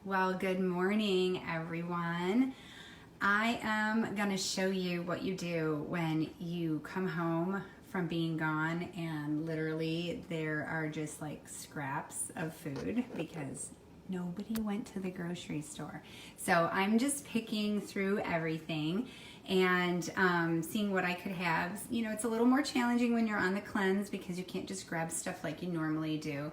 Well, good morning, everyone. I am going to show you what you do when you come home from being gone and literally there are just like scraps of food because nobody went to the grocery store. So I'm just picking through everything and seeing what I could have. You know, it's a little more challenging when you're on the cleanse because you can't just grab stuff like you normally do.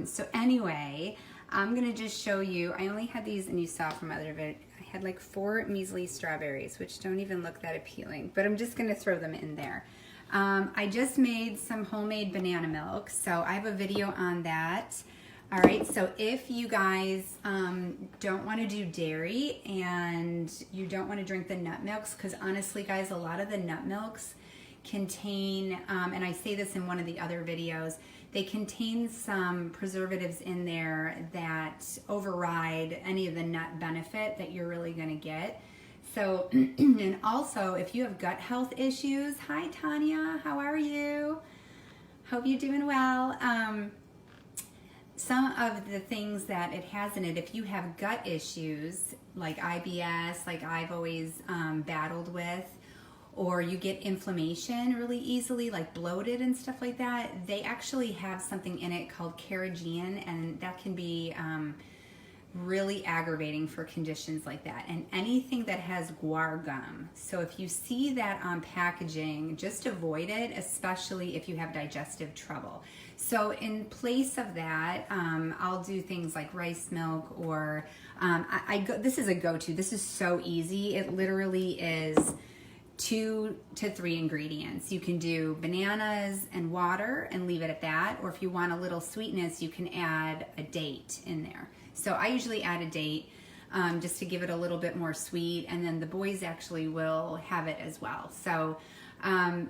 So anyway, I'm gonna just show you, I only had these, and you saw from other videos, I had like 4 measly strawberries, which don't even look that appealing, but I'm just gonna throw them in there. I just made some homemade banana milk, so I have a video on that. All right, so if you guys don't wanna do dairy and you don't wanna drink the nut milks, because honestly guys, a lot of the nut milks contain, and I say this in one of the other videos, they contain some preservatives in there that override any of the nut benefit that you're really going to get. So, and also if you have gut health issues, hi Tanya, how are you? Hope you're doing well. Some of the things that it has in it, if you have gut issues like IBS, like I've always battled with, or you get inflammation really easily, like bloated and stuff like that, they actually have something in it called carrageenan, and that can be really aggravating for conditions like that. And anything that has guar gum. So if you see that on packaging, just avoid it, especially if you have digestive trouble. So in place of that, I'll do things like rice milk, or this is a go-to. This is so easy. It literally is 2 to 3 ingredients. You can do bananas and water and leave it at that, or if you want a little sweetness, you can add a date in there. So I usually add a date just to give it a little bit more sweet, and then the boys actually will have it as well. So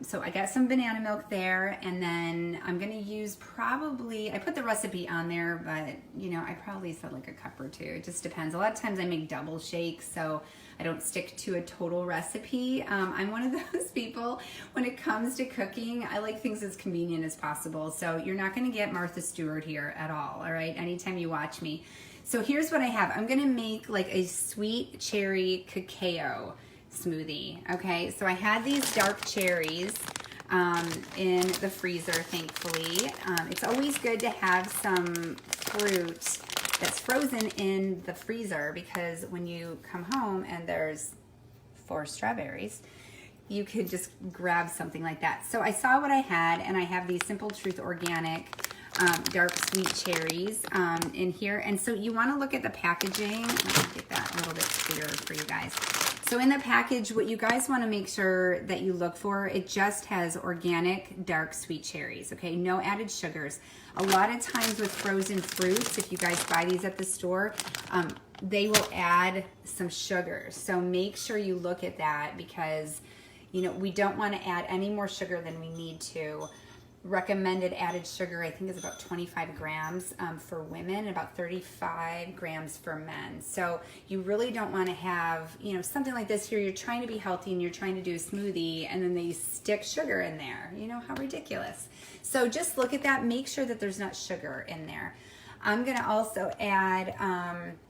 so I got some banana milk there, and then I'm gonna use probably, I put the recipe on there, but you know, I probably said like a cup or 2. It just depends. A lot of times I make double shakes, so I don't stick to a total recipe. I'm one of those people, when it comes to cooking, I like things as convenient as possible. So you're not gonna get Martha Stewart here at all right, anytime you watch me. So here's what I have. I'm gonna make like a sweet cherry cacao smoothie, okay? So I had these dark cherries in the freezer, thankfully. It's always good to have some fruit that's frozen in the freezer, because when you come home and there's 4 strawberries, you could just grab something like that. So I saw what I had, and I have these Simple Truth organic dark sweet cherries in here. And so you want to look at the packaging. Let me get that a little bit clearer for you guys. So in the package, what you guys want to make sure that you look for, it just has organic dark sweet cherries, okay? No added sugars. A lot of times with frozen fruits, if you guys buy these at the store, they will add some sugar. So make sure you look at that, because you know, we don't want to add any more sugar than we need to. Recommended added sugar, I think, is about 25 grams for women, and about 35 grams for men. So you really don't want to have, you know, something like this here. You're trying to be healthy and you're trying to do a smoothie, and then they stick sugar in there. You know, how ridiculous. So just look at that. Make sure that there's not sugar in there. I'm going to also add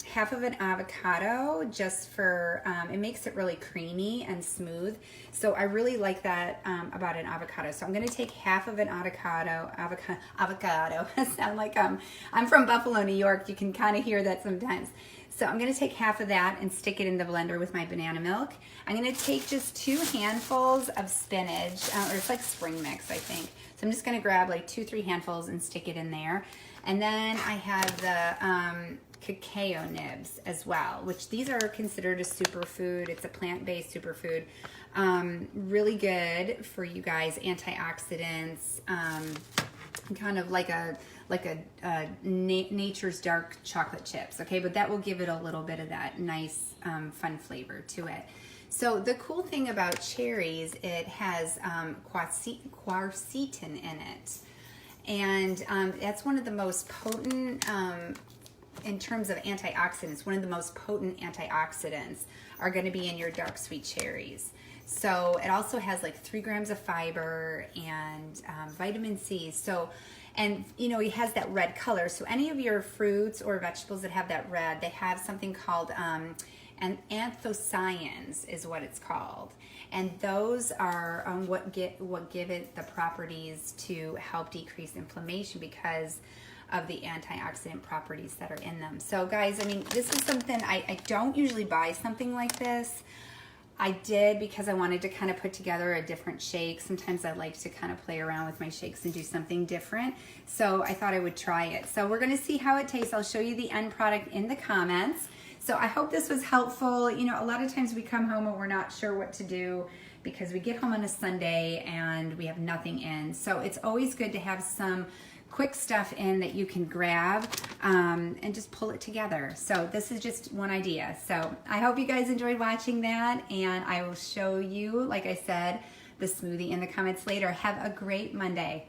half of an avocado, just for, it makes it really creamy and smooth. So I really like that about an avocado. So I'm going to take half of an avocado. I sound like I'm from Buffalo, New York. You can kind of hear that sometimes. So I'm going to take half of that and stick it in the blender with my banana milk. I'm going to take just 2 handfuls of spinach, or it's like spring mix, I think. So I'm just going to grab like 2-3 handfuls and stick it in there. And then I have the cacao nibs as well, which these are considered a superfood. It's a plant-based superfood. Really good for you guys, antioxidants, kind of like a nature's dark chocolate chips, okay? But that will give it a little bit of that nice fun flavor to it. So the cool thing about cherries, it has quercetin in it. And that's one of the most potent, in terms of antioxidants, one of the most potent antioxidants are going to be in your dark sweet cherries. So it also has like 3 grams of fiber and vitamin C. So And you know, he has that red color. So any of your fruits or vegetables that have that red, they have something called anthocyanins is what it's called. And those are what give it the properties to help decrease inflammation because of the antioxidant properties that are in them. So guys, I mean, this is something, I don't usually buy something like this. I did because I wanted to kind of put together a different shake. Sometimes I like to kind of play around with my shakes and do something different. So I thought I would try it. So we're gonna see how it tastes. I'll show you the end product in the comments. So I hope this was helpful. You know, a lot of times we come home and we're not sure what to do because we get home on a Sunday and we have nothing in. So it's always good to have some quick stuff in that you can grab and just pull it together. So this is just one idea. So I hope you guys enjoyed watching that, and I will show you, like I said, the smoothie in the comments later. Have a great Monday.